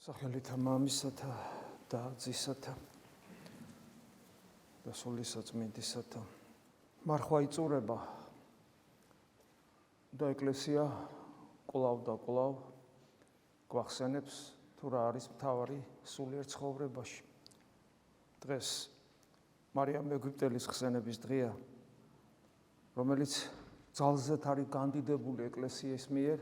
სახელითა მამისათა და ძისათა და სულისაწმინდისათა მარხვა იწურება და ეკლესია კვლავ და კვლავ გვახსენებს თუ რა არის მთავარი სულიერ ცხოვრებაში. დღეს მარიამ მეგვიპტელის ხსენების დღეა, რომელიც ძალზედ არის განდიდებული ეკლესიის მიერ,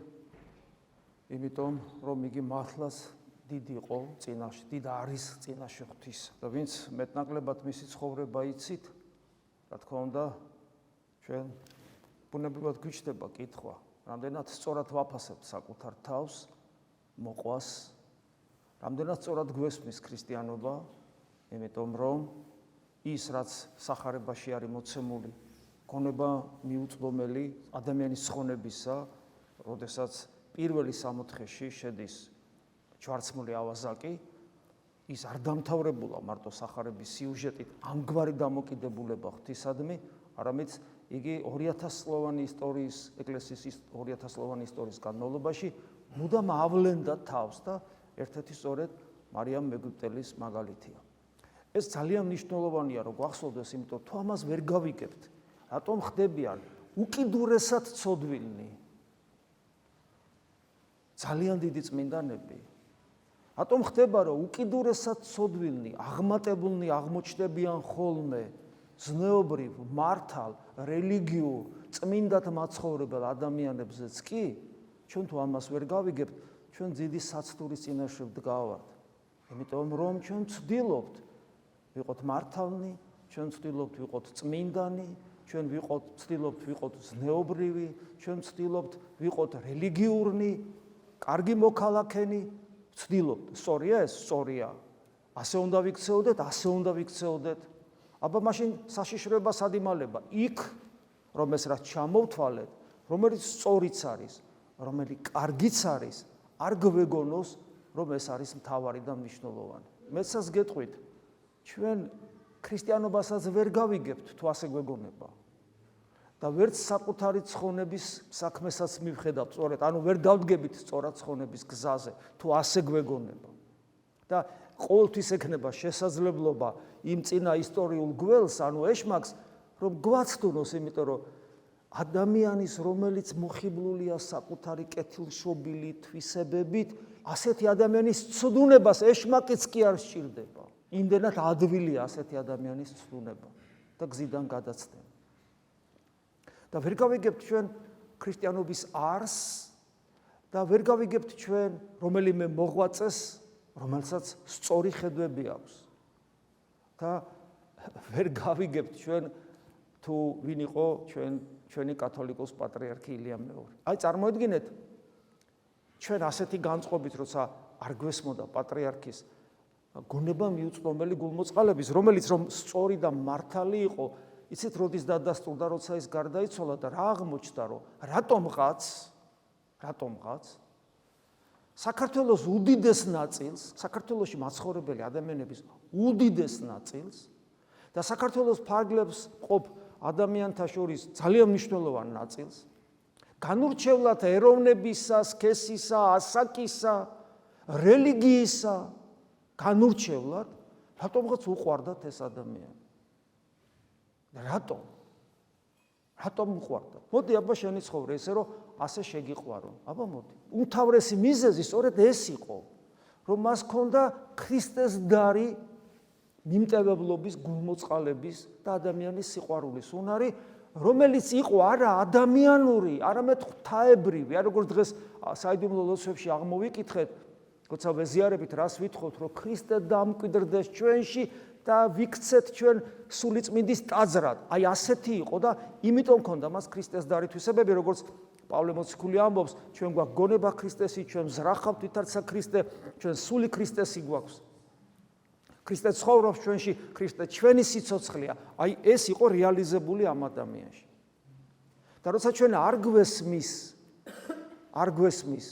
იმიტომ რომ იგი მართლაც დიდი იყო წინაშე, დიდ არის წინაშე ღვთის. და ვინც მეტნაკლებად მისი ცხოვრება იცით, რა თქმა უნდა, ჩვენ ბუნებრივად გვიჩნდება კითხვა, რამდენად სწორად ვაფასებთ საკუთარ თავს, მოყვას, რამდენად სწორად გვესმის ქრისტიანობა, იმიტომ რომ ის, რაც სახარებაში არის მოცემული, გონება მიუწვდომელი ადამიანის ცხონებისა, როდესაც პირველი სამოთხეში შედის ჯვარცმული ავაზაკი, ის არ დამთავრებულა მარტო სახარების სიუჟეტით, ამგვარი დამოკიდებულება ღვთისადმი, არამედ იგი 2000 წლოვანი ისტორიის, ეკლესიის 2000 წლოვანი ისტორიის განმავლობაში მუდამ ავლენდა თავს და ერთ-ერთი სწორედ მარიამ მეგვიპტელის მაგალითია. ეს ძალიან მნიშვნელოვანია, რომ გვახსოვდეს, იმიტომ თუ ამას ვერ გავიგებთ, რატომ ხდებიან უკიდურესად ცოდვილნი ძალიან დიდი წმინდანები, რატომ ხდება, რომ უკიდურესად ცოდვილნი, აღმატებულნი აღმოჩნდებიან ხოლმე ზნეობრივ, მართალ, რელიგიურ, წმინდად მაცხოვრებელ ადამიანებზეც კი, ჩვენ თუ ამას ვერ გავიგებთ, ჩვენ დიდი საცდურის წინაშე ვდგავართ. იმიტომ რომ ჩვენ ვცდილობთ ვიყოთ მართალნი, ჩვენ ვცდილობთ ვიყოთ წმინდანი, ჩვენ ვცდილობთ ვიყოთ ზნეობრივი, ჩვენ ვცდილობთ ვიყოთ რელიგიურნი, კარგი მოქალაქენი, ვცდილობთ. სწორია ეს? სწორია. ასე უნდა ვიქცეოდეთ, ასე უნდა ვიქცეოდეთ. აბა მაშინ საშიშროება სად იმალება? იქ, რომ ეს რაც ჩამოვთვალეთ, რომელიც სწორიც არის, რომელიც კარგიც არის, არ გვეგონოს, რომ ეს არის მთავარი და მნიშვნელოვანი. მეცას გეტყვით, ჩვენ ქრისტიანობასაც ვერ გავიგებთ, თუ ასე გვეგონება. და ვერც საკუთარი ცხონების საქმესაც მივხედავთ სწორედ, ანუ ვერ დავდგებით სწორად ცხონების გზაზე, თუ ასე გვეგონება. და ყოველთვის ექნება შესაძლებლობა იმ წინა ისტორიულ გველს, ანუ ეშმაკს, რომ გვაცდუნოს, იმიტომ რომ ადამიანის, რომელიც მოხიბლულია საკუთარი კეთილშობილი თვისებებით, ასეთი ადამიანის ცდუნებას ეშმაკიც კი არ სჭირდება. იმდენად ადვილია ასეთი ადამიანის ცდუნება და გზიდან გადაცდება. და ვერ გავიგებთ ჩვენ ქრისტიანობის არსს და ვერ გავიგებთ ჩვენ რომელიმე მოღვაწეს, რომელსაც სწორი ხედვები აქვს. და ვერ გავიგებთ ჩვენ თუ ვინ იყო ჩვენი კათოლიკოს პატრიარქი ილია მეორე. აი წარმოედგინეთ, ჩვენ ასეთი განწყობით, როცა არ გვესმოდა პატრიარქის გონება მიუწვდომელი გულმოწყალების, რომელიც რომ სწორი და მართალი იყო, იცით როდის დადასტურდა, როცა ის გარდაიცვალა და რა აღმოჩნდა, რომ რატომღაც საქართველოს უდიდეს ნაწილს, საქართველოში მაცხოვრებელი ადამიანების უდიდეს ნაწილს და საქართველოს ფარგლებს ყოფ ადამიანთა შორის ძალიან მნიშვნელოვან ნაწილს განურჩევლად ეროვნებისა, სქესისა, ასაკისა, რელიგიისა განურჩევლად, რატომღაც უყვარდათ ეს ადამიანი. რატომ უყვარდათ? მოდი აბა შენი ცხოვრე ესე, რომ ასე შეგიყვარო. აბა მოდი. უმთავრესი მიზეზი სწორედ ეს იყო, რომ მას ჰქონდა ქრისტეს დარი მიმტევებლობის, გულმოწყალების და ადამიანის სიყვარულის უნარი, რომელიც იყო არა ადამიანური, არამედ ღვთაებრივი. არ როგორც დღეს საიდუმლო ლოცვებში აღმოვიკითხეთ, როცა ვეზიარებით, რას ვითხოვთ, რომ ქრისტე დამკვიდრდეს ჩვენში და ვიქცეთ ჩვენ სულიწმინდის ტაძრად. აი ასეთი იყო და იმიტომ ჰქონდა მას ქრისტეს დარი თვისებები, როგორც პავლე მოციქული ამბობს, ჩვენ გვაქვს გონება ქრისტესი, ჩვენ ვზრახავთ ვითარცა ქრისტე, ჩვენ სული ქრისტესი გვაქვს. ქრისტე ცხოვრობს ჩვენში, ქრისტე ჩვენი სიცოცხლეა. აი ეს იყო რეალიზებული ამ ადამიანში. და როცა ჩვენ არ გვესმის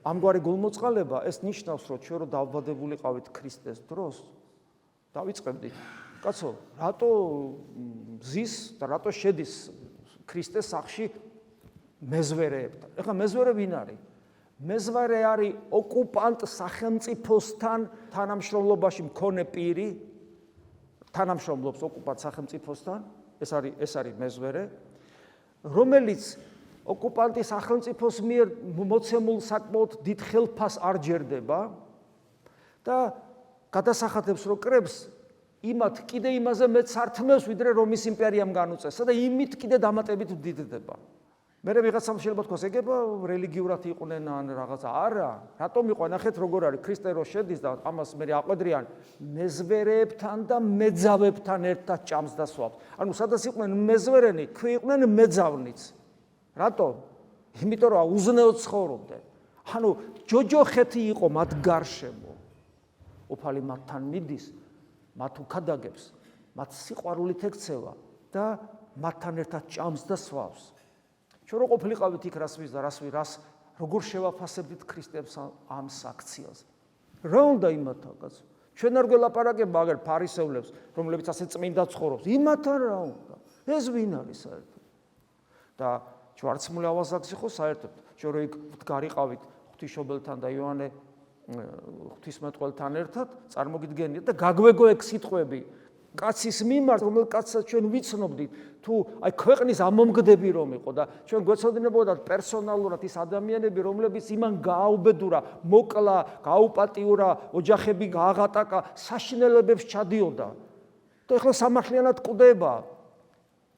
ამგვარი გულმოწყალება, ეს ნიშნავს, რომ ჩვენ რო დავბადებულიყავით ქრისტეს დროს, დავიწყებდით, კაცო, რატო ზის და რატო შედის ქრისტეს სახში მეზვერეებთან? ეხლა მეზვერე ვინ არის? მეზვარე არის ოკუპანტ სახელმწიფოსთან თანამშრომლობაში მქონე პირი, თანამშრომლობს ოკუპანტ სახელმწიფოსთან, ეს არის მეზვერე, რომელიც ოკუპანტის სახელმწიფოს მიერ მოცემულ საკმაოდ დიდ ხელფას არ ჯერდება და გადასახადებს რომ კრებს იმათ კიდე იმაზე მეც სართმევს ვიდრე რომის იმპერიამ განუწესა და იმით კიდე დამატებით მდიდდება. მე ვიღაცამ შეიძლება თქვას ეგება რელიგიურად იყვნენ ან რაღაცა არა, რატომ იყო ნახეთ როგორ არის ქრისტე რო შედის და ამას მე აყვედრიან მეზვერეებთან და მეძავებთან ერთად ჭამს და სვავს. ანუ სადაც იყვნენ მეზვერენი, იყვნენ მეძავნიც. რატომ? იმიტომ რომ უზნეოდ ცხოვრობდნენ. ანუ ჯოჯოხეთი იყო მათ გარშემო. უფალი მათთან მიდის, მათ უქადაგებს, მათ სიყვარულით ექცევა და მათთან ერთად ჭამს და სვავს. ჩვენ რო ყოფილიყავით იქ რას როგორ შევაფასებდით ქრისტეებს ამ საქციელს. რა უნდა იმათაგაც? ჩვენ არ გველაპარაკებ მაგერ ფარისევლებს, რომლებიც ასე წმინდა ცხოვრობს. იმათთან რა უნდა? ეს ვინ არის საერთოდ? და ჯვარცმული ავაზაკს იყო საერთოდ. ჩვენ რო იქ ვდგარიყავით ღვთისმშობელთან და იოანე ღვთისმეტყველთან ერთად, წარმოგიდგენიათ და გაგვეგო ეგ სიტყვები. კაცის მიმართ, რომელ კაცსაც ჩვენ ვიცნობდით, თუ აი ქვეყნის ამომგდები რომ იყო და ჩვენ გვეცოდინებოდათ პერსონალურად ის ადამიანები, რომლებიც იმან გააუბედურა, მოკლა, გაუპატიურა, ოჯახები გააღატაკა, საშინელებებს ჩადიოდა. და ეხლა სამართლიანად კვდება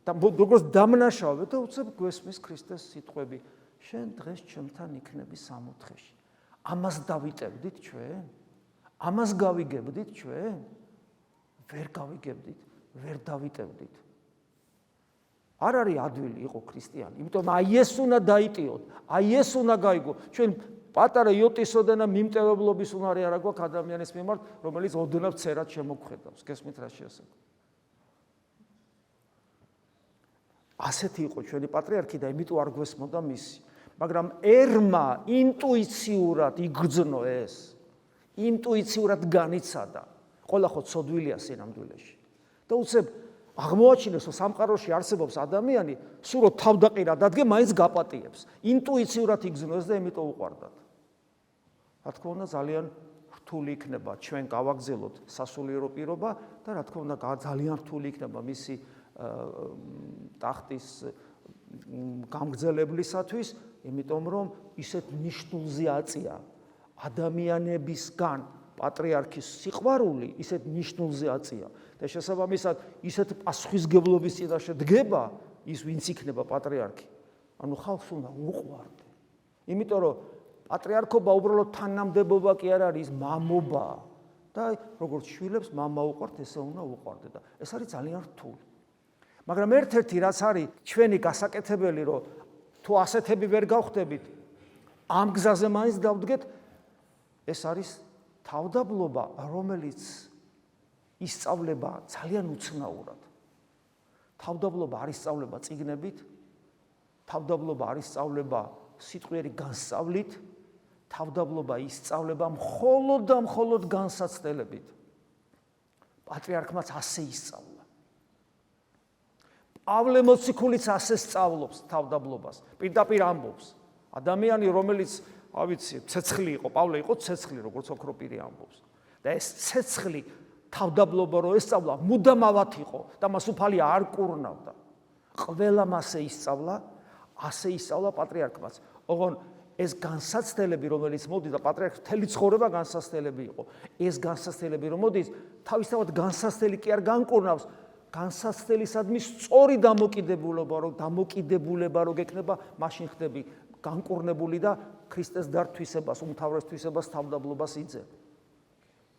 და როგორც დამნაშავე და უცებ გვესმის ქრისტეს სიტყვები. შენ დღეს ჩემთან იქნები სამოთხეში. ამას დავიტევდით ჩვენ? ამას გავიგებდით ჩვენ? ვერ გავიგებდით, ვერ დავიტევდით. არ არის ადვილი იყო ქრისტიანი, იმიტომ აი ეს უნდა დაიტიოთ, აი ეს უნდა გაიგო. ჩვენ პატარა იოტისოდენა მიმტევებლობის უნარი არ აქვს ადამიანის მიმართ, რომელიც ოდნავ ცერად შემოგხედავს. გესმით რა შეასრულა? ასეთი იყო ჩვენი პატრიარქი და იმიტომ არ გვესმოდა მისი. მაგრამ ერმა ინტუიციურად იგრძნო ეს, ინტუიციურად განიცადა. ყველა ხო ცოდვილია სინამდვილეში. და უცებ აღმოაჩინეს, რომ სამყაროში არსებობს ადამიანი, სულ რო თავდაყირა დადგე, მაინც გაპატიებს. ინტუიციურად იგრძნოს და იმიტომ უყვარდათ. რა თქმა უნდა, ძალიან რთული იქნება ჩვენ გავაგზელოთ სასულიერო პირობა და რა თქმა უნდა, ძალიან რთული იქნება მისი ტახტის გამგზელებლისათვის, იმიტომ რომ ისეთ ნიშნულზე აწია ადამიანებისგან პატრიარქის სიყვარული ისეთ ნიშნულზე აწია და შესაბამისად ისეთ პასუხისგებლობის წინაშე დგება ის ვინც იქნება პატრიარქი. ანუ ხალხს უნდა უყვარდე. იმიტომ რომ პატრიარქობა უბრალოდ თანამდებობა კი არ არის, მამობა. და როგორც შვილებს მამა უყვართ, ესე უნდა უყვარდე და ეს არის ძალიან რთული. მაგრამ ერთ-ერთი რაც არის ჩვენი გასაკეთებელი, რომ თუ ასეთები ვერ გავხდებით, ამ გზაზე მაინც დავდგეთ, ეს არის თავდაბლობა, რომელიც ისწავლება ძალიან უცნაურად. თავდაბლობა არ ისწავლება წიგნებით, თავდაბლობა არ ისწავლება სიტყვიერი განსწავლით, თავდაბლობა ისწავლება მხოლოდ და მხოლოდ განსაცდელებით. პატრიარქმაც ასე ისწავლა. პავლე მოციქულიც ასე სწავლობს თავდაბლობას, პირდაპირ ამბობს. ადამიანი, რომელიც ცეცხლი იყო, პავლე იყო ცეცხლი, როგორც ოქროპირი ამბობს. და ეს ცეცხლი თავდაბლობა რო ესწავლა, მუდამავად იყო და მას უფალი არ კურნავდა. ყველამ ასე ისწავლა პატრიარქმაც. ოღონ ეს განსაცდელები, რომელიც მოდიდა პატრიარქს მთელი ცხოვრება განსაცდელები იყო. ეს განსაცდელები რომ მოდის, თავისთავად განსაცდელი კი არ განკურნავს, განსაცდელისადმი სწორი დამოკიდებულება რო გექნება, მაშინ ხდები განკურნებული და ქრისტეს დართვისებას, უმთავრეს თვისებას, თავდაბლობას იძებ.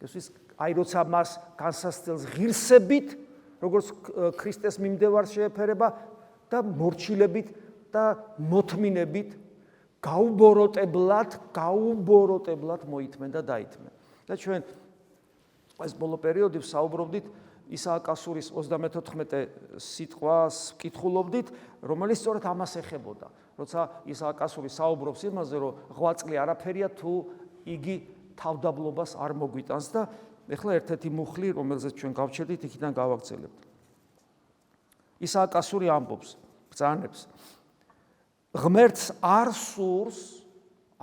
ეს აი როცა მას განსაცდელს ღირსებით, როგორც ქრისტეს მიმდევარს შეეფერება და მორჩილებით და მოთმინებით გაუბოროტებლად მოითმენ და დაითმენ. და ჩვენ ეს ბოლო პერიოდი ვსაუბრობდით ისააკ ასურის 34 სიტყვას ვკითხულობდით, რომელიც სწორედ ამას ეხებოდა. როცა ისააკ ასური საუბრობს იმაზე, რომ ღვაწლი არაფერია თუ იგი თავდაბლობას არ მოგვიტანს და ეხლა ერთ-ერთი მუხლი, რომელზეც ჩვენ გავჩერდით, იქიდან გავაგრძელებთ. ისააკ ასური ამბობს, ბრძანებს, ღმერთს არ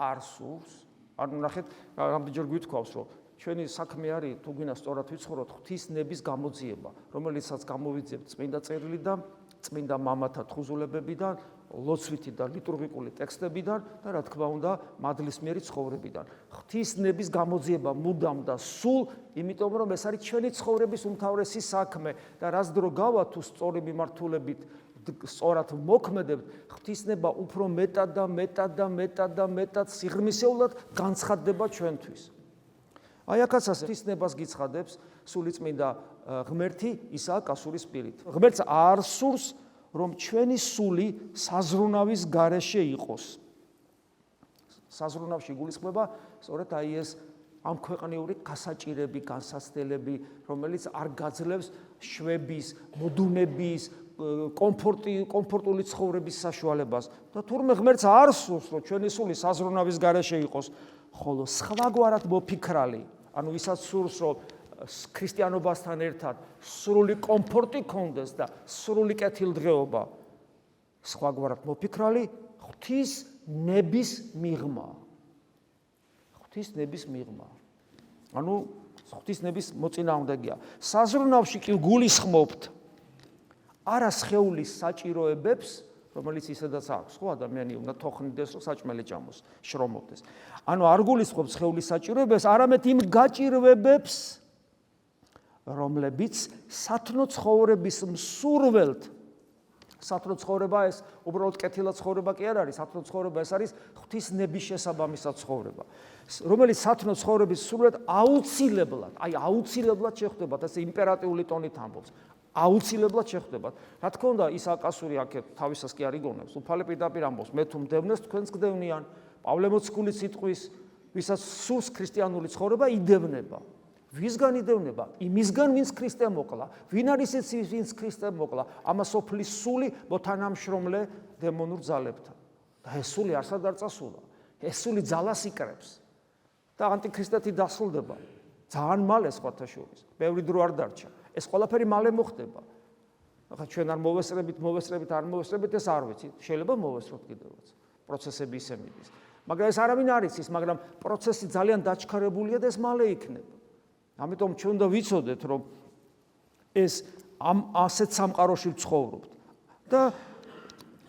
არ სურს, ანუ ნახეთ, რამდენჯერ გვითქვავს, რომ ჩვენი საქმე არის თუ გინდა სწორად ვიცხოვროთ ღვთისნების გამოძიება, რომელიცაც გამოვიძიებთ წმინდა წერილიდან, წმინდა მამათა თხუზულებებიდან, ლოცვითი და ლიტურგიკული ტექსტებიდან და რა თქმა უნდა მადლისმიერი ცხოვრებიდან. ღვთისნების გამოძიება მუდამ და სულ, იმიტომ რომ ეს არის ჩვენი ცხოვრების უმთავრესი საქმე და რას დრო გავა თუ სწორი მიმართულებით სწორად მოქმედებთ, ღვთისნება უფრო მეტად და მეტად და მეტად და მეტად სიღრმისეულად განცხადდება ჩვენთვის. აი აქაც ასე ღვთისნებას გიცხადებს სულიწმინდა ღმერთი ისაა კასურის სპირით. ღმერთს არ სურს რომ ჩვენი სული საზრუნავის გარეშე იყოს. საზრუნავში გულისხმება სწორედ აი ეს ამ ქვეყნიური გასაჭირები, განსაცდელები, რომელიც არ გაძლევს შვების, მოდუნების, კომფორტული ცხოვრების საშუალებას. და თურმე ღმერთს არ სურს რომ ჩვენი სული საზრუნავის გარეშე იყოს, ხოლო სხვაგვარად მოფიქრალი, ანუ ვისაც სურს რომ ქრისტიანობასთან ერთად სრული კომფორტი კონდეს და სრული კეთილდღეობა, სხვაგვარად მოფიქრალი ღვთის ნების მიღმა. ღვთის ნების მიღმა. ანუ ღვთის ნების მოწინააღმდეგეა. საზრუნავში კი გულისხმობთ არა სხეულის საჭიროებებს, რომელიც ისედაც აქვს, ხო, ადამიანი უნდა თოხნიდეს, რომ საჭმელი ჭამოს, შრომობდეს. ანუ არ გულისხმობთ სხეულის საჭიროებებს, არამედ იმ გაჭირვებებს, რომლებიც სათნო ცხოვრების მსურველთ, სათნო ცხოვრება ეს უბრალოდ კეთილად ცხოვრება კი არ არის, სათნო ცხოვრება ეს არის ღვთის ნების შესაბამისად ცხოვრება, რომელიც სათნო ცხოვრების მსურველთ აუცილებლად, აი აუცილებლად შეხვდებათ, ასე იმპერატიული ტონით ამბობს. აუცილებლად შეხვდებათ. რა თქმა უნდა, ისაკასური აქეთ თავისას კი არ იგონებს. უფალე პირდაპირ ამბობს, მე თუ მდევნეს, თქვენც გდევნიან. პავლე მოციქულის სიტყვის, ვისაც სურს ქრისტიანული ცხოვრება, იდევნება. ვისგან იდევნება? იმისგან, ვინც ქრისტე მოკლა. ვინ არის ეს, ვინც ქრისტე მოკლა? ამა სოფლის სული მოთანამშრომლე დემონურ ძალებთან. და ეს სული არსად არ წასულა. ეს სული ძალას იკრებს. და ანტიქრისტეთი დასრულდება. ძალიან მალე სხვათა შორის. ბევრი დრო არ დარჩა. ეს ყველაფერი მალე მოხდება. ახლა ჩვენ არ მოვესწრებით, არ მოვესწრებით, ეს არ ვიცით. შეიძლება მოვესწროთ კიდევაც. პროცესები ისე მიდის. მაგრამ ეს არავინ არ იცის, მაგრამ პროცესი ძალიან დაჩქარებულია და ეს მალე იქნება. ამიტომ ჩვენ უნდა ვიცოდეთ, რომ ეს ასეთ სამყაროში ვცხოვრობთ და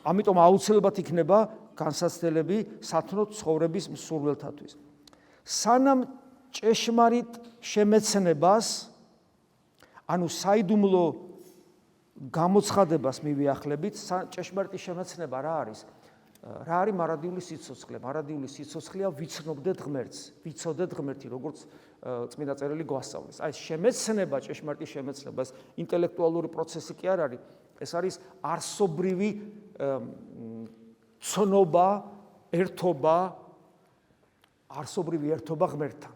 ამიტომ აუცილებლად იქნება განსაცდელები სათნო ცხოვრების მსურველთათვის. სანამ ჭეშმარიტ შემეცნებას ანუ საიდუმლო გამოცხადებას მივიახლებით, ჭეშმარიტი შემეცნება რა არის? რა არის მარადიული სიცოცხლე? მარადიული სიცოცხლეა ვიცნობდეთ ღმერთს, ვიცოდეთ ღმერთი, როგორც წმინდა წერილი გვასწავლის. აი შემეცნება, ჭეშმარიტი შემეცნება, ეს ინტელექტუალური პროცესი კი არ არის, ეს არის არსობრივი ცნობა, ერთობა, არსობრივი ერთობა ღმერთთან.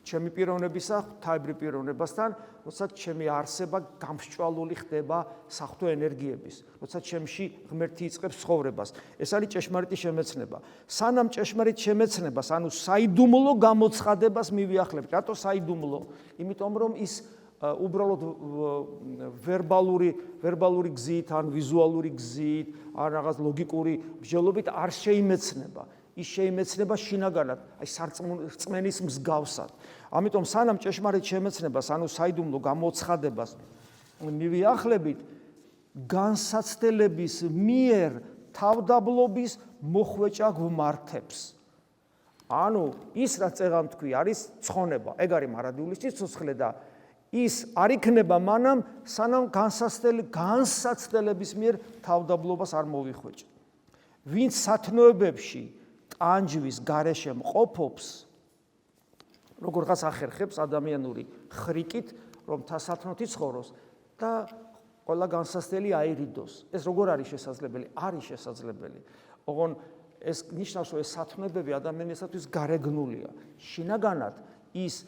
ჩემი პიროვნებისა, ღვთაებრივ პიროვნებასთან, როდესაც ჩემი არსება გამსჭვალული ხდება საღვთო ენერგიების, როდესაც ჩემში ღმერთი იწყებს ცხოვრებას. ეს არის ჭეშმარიტი შემეცნება. სანამ ჭეშმარიტ შემეცნებას, ანუ საიდუმლო გამოცხადებას მივიახლებთ. რატო საიდუმლო? იმიტომ რომ ის უბრალოდ ვერბალური გზით, ან ვიზუალური გზით, ან რაღაც ლოგიკური მსჯელობით არ შეიმეცნება. ის შეიმეცნება შინაგანად, აი სარწმენის მსგავსად. ამიტომ სანამ ჭეშმარიტ შემეცნებას, ანუ საიდუმლო გამოცხადებას მივიახლებით, განსაცდელების მიერ თავდაბლობის მოხვეჭა გვმართებს. ანუ ის რაც წეღამ თქვი არის ცხონება, ეგ არის მარადიული სიცოცხლე და ის არ იქნება მანამ, სანამ განსაცდელების მიერ თავდაბლობას არ მოვიხვეჭ. ვინც სათნოებებში ტანჯვის გარეშე მყოფობს, როგორღაც ახერხებს ადამიანური ხრიკით, რომ თასათნოთი ცხოვროს და ყველა განსაცდელი აირიდოს. ეს როგორ არის შესაძლებელი? არის შესაძლებელი. ოღონ ეს ნიშნავს, რომ ეს სათნოებები ადამიანისათვის გარეგნულია. შინაგანად ის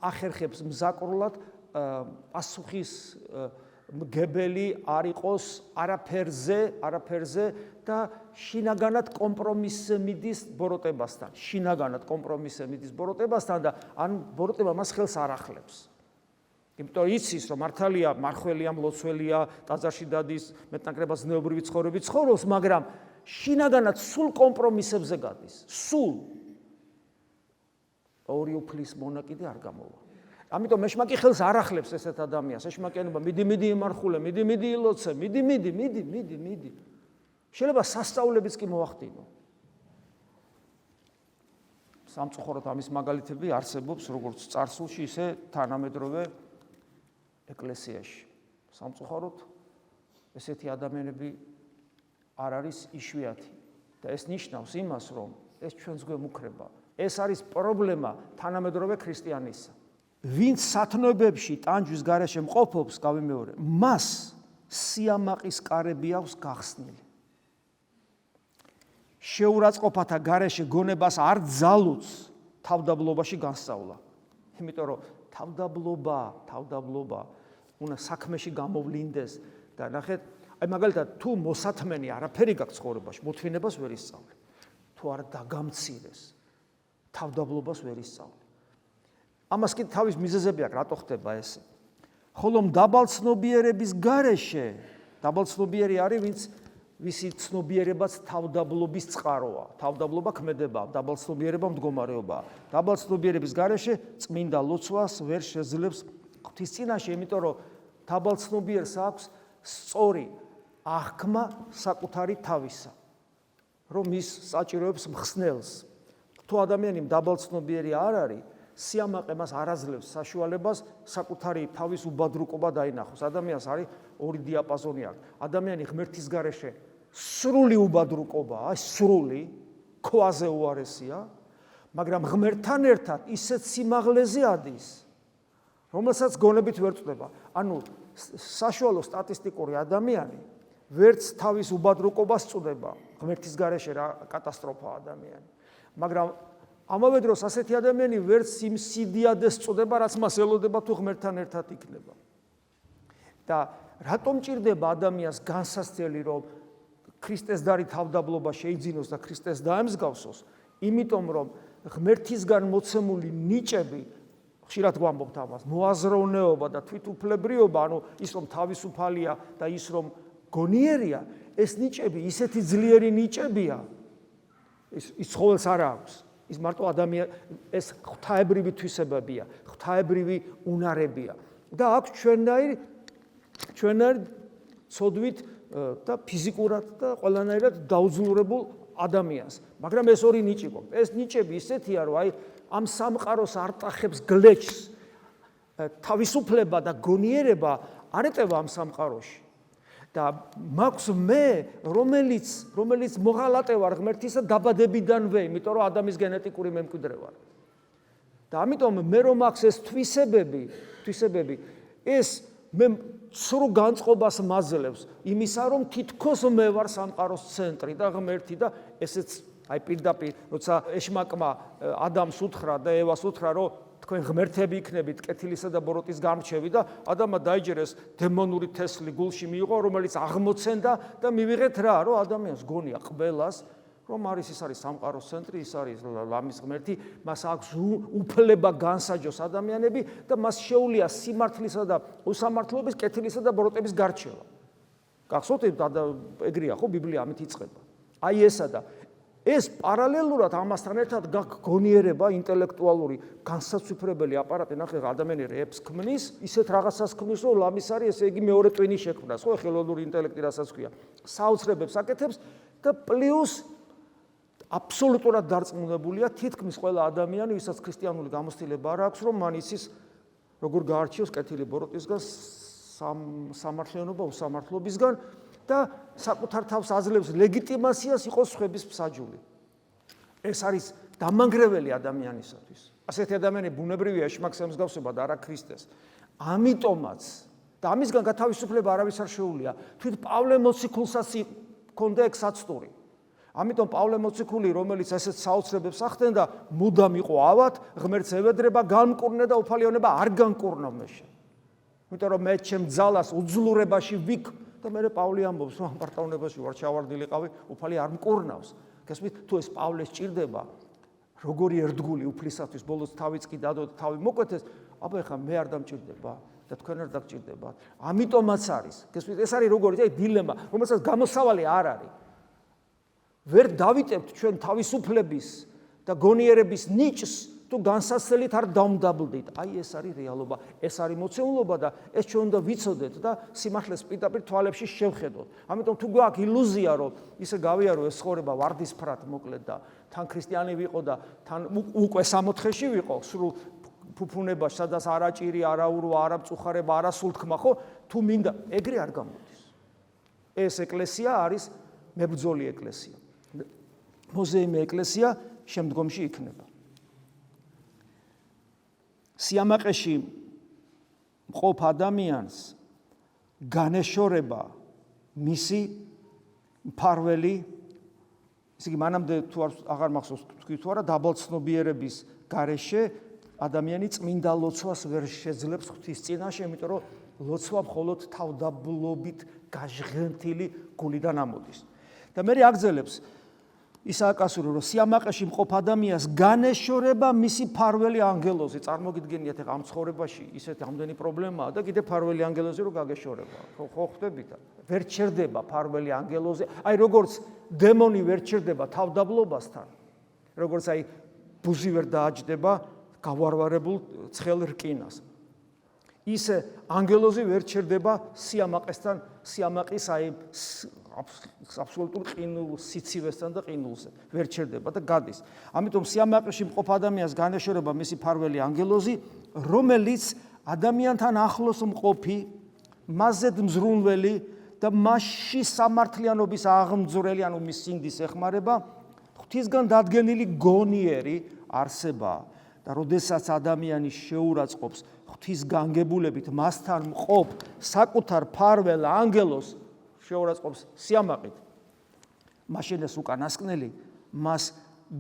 ახერხებს მზაკრულად პასუხის მგებელი არ იყოს არაფერზე და შინაგანად კომპრომისზე მიდის ბოროტებასთან. შინაგანად კომპრომისზე მიდის ბოროტებასთან და ან ბოროტება მას ხელს არ ახლებს. იმიტომ იცის, რომ მართალია, მარხველია, მლოცველია, ტაძარში დადის, მეტნაკლებად ზნეობრივი ცხოვრებით ცხოვრობს, მაგრამ შინაგანად სულ კომპრომისებზე გადის. სულ. ორი უფლის მონა კიდე არ გამოვა. ამიტომ ეშმაკი ხელს არ ახლებს ესეთ ადამიანს. ეშმაკიანობა მიდი იმარხულე, მიდი ილოცე, მიდი. შეიძლება სასწაულებიც კი მოახდინო. სამწუხაროდ ამის მაგალითები არსებობს როგორც წარსულში, ისე თანამედროვე ეკლესიაში. სამწუხაროდ ესეთი ადამიანები არ არის იშვიათი და ეს ნიშნავს იმას, რომ ეს ჩვენს გვემუქრება. ეს არის პრობლემა თანამედროვე ქრისტიანისა. ვინც სათნოებებში ტანჯვის გარეშე მყოფობს, გავიმეორე, მას სიამაყის კარები აქვს გახსნილი. შეურაცხყოფათა გარეშე გონებას არ ძალუძს თავდაბლობაში განსწავლა. იმიტომ რომ თავდაბლობა უნდა საქმეში გამოვლინდეს და ნახეთ, აი მაგალითად თუ მოსათმენი არაფერი გაქვს ცხოვრებაში, მოთმინებას ვერ ისწავლე. თუ არ დაგამცირეს, თავდაბლობას ვერ ისწავლე. ამას კი თავის მიზეზები აქვს, რატო ხდება ესე. ხოლო დაბალცნობიერების გარეშე, დაბალცნობიერი არის ვინც ვისი ცნობიერებაც თავდაბლობის წყაროა. თავდაბლობა ქმედება, დაბალცნობიერება მდგომარეობაა. დაბალცნობიერების გარეშე წმინდა ლოცვას ვერ შეძლებს ღვთის წინაშე, იმიტომ რომ დაბალცნობიერს აქვს სწორი აღქმა საკუთარი თავისა, რომ ის საჭიროებს მხსნელს. თუ ადამიანი დაბალცნობიერი არ არის, სიამაყე მას არ აძლევს საშუალებას საკუთარი თავის უბადრუკობა დაინახოს. ადამიანს არის ორი დიაპაზონი აქვს. ადამიანი ღმერთის გარეშე სრული უბადრუკობაა, სრული, ქვაზე უარესია, მაგრამ ღმერთთან ერთად ისეთ სიმაღლეზე ადის, რომელსაც გონებით ვერ წდება. ანუ საშუალო სტატისტიკური ადამიანი ვერც თავის უბადრუკობას წდება, ღმერთის გარეშე რა კატასტროფაა ადამიანი. მაგრამ ამავე დროს ასეთი ადამიანი ვერც იმ სიდიადეს წდება, რაც მას ელოდება თუ ღმერთთან ერთად იქნება. და რატომ ჭირდება ადამიანს განსასწრელი, რომ ქრისტესდარი თავდაბლობა შეიძინოს და ქრისტეს დაემსგავსოს? იმიტომ რომ ღმერთისგან მოცემული ნიჭები, ხშირად გვამბობთ ამას, მოაზროვნეობა და თვითუფლებრიობა, ანუ ის რომ თავისუფალია და ის რომ გონიერია, ეს ნიჭები ისეთი ძლიერი ნიჭებია, ის ცხოველს არ აქვს. ის მარტო ეს ღვთაებრივი თვისებებია, ღვთაებრივი უნარებია. და აქვს ჩვენნაირ ცოდვით და ფიზიკურად და ყველანაირად დაუძლურებულ ადამიანს. მაგრამ ეს ორი ნიჭი გვაქვს. ეს ნიჭები ისეთია, რომ აი ამ სამყაროს არტახებს გლეჩს, თავისუფლება და გონიერება არ ეტევა ამ სამყაროში. და მაქვს მე, რომელიც მოღალატე ვარ ღმერთისა დაბადებიდანვე, იმიტომ რომ ადამიანის გენეტიკური მემკვიდრე ვარ. და ამიტომ მე რომ მაქვს ეს თვისებები, ეს მე ცრუ განწყობას მაძლევს იმისა, რომ თითქოს მე ვარ სამყაროს ცენტრი და ღმერთი და ესეც აი პირდაპირ, როცა ეშმაკმა ადამს უთხრა და ევას უთხრა, რომ თქვენ ღმერთები იქნებით კეთილისა და ბოროტის გამრჩევი და ადამიანმა დაიჯერეს დემონური თესლი გულში მიიღო, რომელიც აღმოცენდა და მივიღეთ რა, რომ ადამიანს გონია ყველას, რომ ის არის სამყაროს ცენტრი, ის არის ლამის ღმერთი, მას აქვს უფლება განსაჯოს ადამიანები და მას შეუძლია სიმართლისა და უსამართლობის, კეთილისა და ბოროტების გარჩევა. გახსოვთ, ეგრეა ხო ბიბლია ამით იწყება. აი ესა და ეს პარალელურად ამასთან ერთად გონიერება, ინტელექტუალური განსაცვიფრებელი აპარატი, ნახე ადამიანი რეებს ქმნის, ისეთ რაღაცას ქმნის, რომ ლამის არის, ესე იგი მეორე ტვინი შექმნას, ხო, ხელოვნური ინტელექტი რასაც ქვია. საოცრებებს აკეთებს და პლუს აბსოლუტურად დარწმუნებულია თითქმის ყველა ადამიანი, ვისაც ქრისტიანული გამოცდილება არ აქვს, რომ მან იცის როგორ გაარჩიოს კეთილი ბოროტისგან, სამართლიანობა უსამართლობისგან და საკუთარ თავს აძლევს ლეგიტიმაციას იყოს სხვების მსაჯული. ეს არის დამანგრეველი ადამიანისათვის. ასეთი ადამიანი ბუნებრივია ეშმაკს ემსგავსება და არა ქრისტეს. ამიტომაც და ამისგან გათავისუფლება არავის არ შეუძლია. თვით პავლე მოციქულსაც ჰქონდა ეგ საცდური. ამიტომ პავლე მოციქული, რომელიც ესეთ საოცრებებს ახდენდა, მუდამ იყო ავად, ღმერთს ევედრება, განმკურნე და უფალიონება არ განკურნა მეშე. იმიტომ რომ მე ჩემ ძალას უძლურებაში ვიქ და მე პავლე ამბობს, რომ ამ პარტავნებაში ვარ ჩავარდნილიყავი, უფალი არ მკურნავს. გესმით, თუ ეს პავლეს ჭირდება, როგორი ერთგული უფლისათვის ბოლოს თავიც კი დადო და თავი მოკვეთეს, აბა ეხლა მე არ დამჭირდება და თქვენ არ დაგჭირდებათ. ამიტომაც არის, გესმით, ეს არის როგორი დილემა, რომელსაც გამოსავალი არ არის. ვერ დავიტებთ ჩვენ თავისუფლების და გონიერების ნიჭს თუ განსაცდელით არ დავმდაბლდით. აი ეს არის რეალობა, ეს არის მოცემულობა და ეს ჩვენ უნდა ვიცოდეთ და სიმართლეს პირდაპირ თვალებში შევხედოთ. ამიტომ თუ გვაქვს ილუზია, რომ ისე გავიარო ეს ცხოვრება ვარდისფრად მოკლედ და თან ქრისტიანი ვიყო და თან უკვე 60-ში ვიყო, სრულ ფუფუნება, სადაც არაჭირი, არაურო, არამწუხარება, არასულთქმა, ხო? თუ მინდა, ეგრე არ გამოდის. ეს ეკლესია არის მებრძოლი ეკლესია. მოზეიმე ეკლესია შემდგომში იქნება. სიამაყეში მყოფ ადამიანს განეშორება მისი მფარველი, ისე იგი მანამდე თუ აღარ მახსოვს თქვი თუ არა, დაბალცნობიერების გარეშე ადამიანი წმინდა ლოცვას ვერ შეძლებს ღვთის წინაშე, იმიტომ რომ ლოცვა მხოლოდ თავდაბლობით გაჟღენთილი გულიდან ამოდის. და მე აგრძელებს ისააკასური, რომ სიამაყეში მყოფ ადამიანს განეშორება მისი მფარველი ანგელოზი. წარმოგიდგენიათ, ეხლა ამ ცხოვრებაში ისეთი ამდენი პრობლემაა და კიდე მფარველი ანგელოზი რო გაგეშორება. ხო ხვდებით? ვერ ჩერდება მფარველი ანგელოზი. აი როგორც დემონი ვერ ჩერდება თავდაბლობასთან, როგორც აი ბუზი ვერ დააჯდება გავარვარებულ ცხელ რკინას. ისე ანგელოზი ვერ ჩერდება სიამაყესთან, სიამაყის აი აბსოლუტურ ყინულ სიცივესთან და ყინულზე ვერ ჩერდება და გადის. ამიტომ სიამაყეში მყოფ ადამიანს განეშორება მისი მფარველი ანგელოზი, რომელიც ადამიანთან ახლოს მყოფი, მასზე მზრუნველი და მასში სამართლიანობის აღმძვრელი, ანუ მის სინდის ეხმარება, ღვთისგან დადგენილი გონიერი არსებაა. და როდესაც ადამიანი შეურაცხყოფს ღვთის განგებულებით მასთან მყოფ საკუთარ მფარველ ანგელოზს შეურაცხყოფს სიამაყით, მაშინ ეს უკანასკნელი მას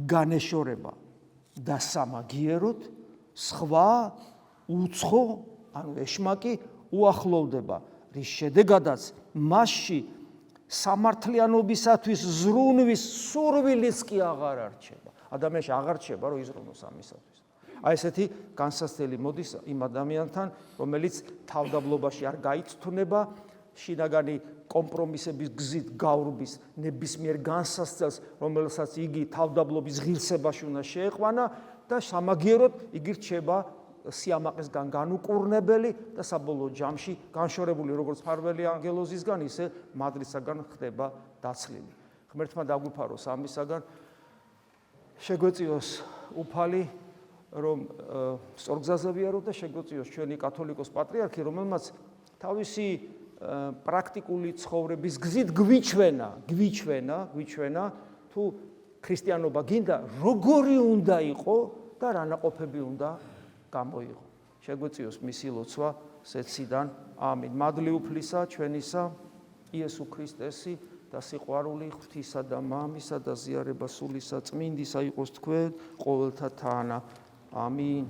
განეშორება და სამაგიეროდ სხვა უცხო, ანუ ეშმაკი უახლოვდება, რის შედეგადაც მასში სამართლიანობისათვის ზრუნვის სურვილიც კი აღარ არჩება. ადამიანში აღარ რჩება, რომ იზრუნოს ამისათვის. აი ესეთი განსაცდელი მოდის იმ ადამიანთან, რომელიც თავდაბლობაში არ გაიწთუნება, შინაგანი კომპრომისების გზით გავრბის ნებისმიერ განსაცდელს, რომელსაც იგი თავდაბლობის ღირსებაში უნდა შეეყვანა და სამაგიეროდ იგი რჩება სიამაყესგან განუკურნებელი და საბოლოო ჯამში განშორებული როგორც მფარველი ანგელოზისგან, ისე მადლისაგან ხდება დაცლილი. ღმერთმა დაგვიფაროს ამისაგან, შეგვეწიოს უფალი, რომ სწორგზაზე ვიაროთ და შეგვეწიოს ჩვენი კათოლიკოს პატრიარქი, რომელმაც თავისი პრაქტიკული ცხოვრების გზით გვიჩვენა, თუ ქრისტიანობა გინდა, როგორი უნდა იყო და რა ნაყოფები უნდა გამოიღო. შეგვეწიოს მისი ლოცვა სეციდან. ამინ. მადლი უფლისა ჩვენისა იესო ქრისტესი და სიყვარული ღვთისა და მამისა და ზიარება სულისა წმინდისა იყოს თქვენ ყოველთა თანა. Amin.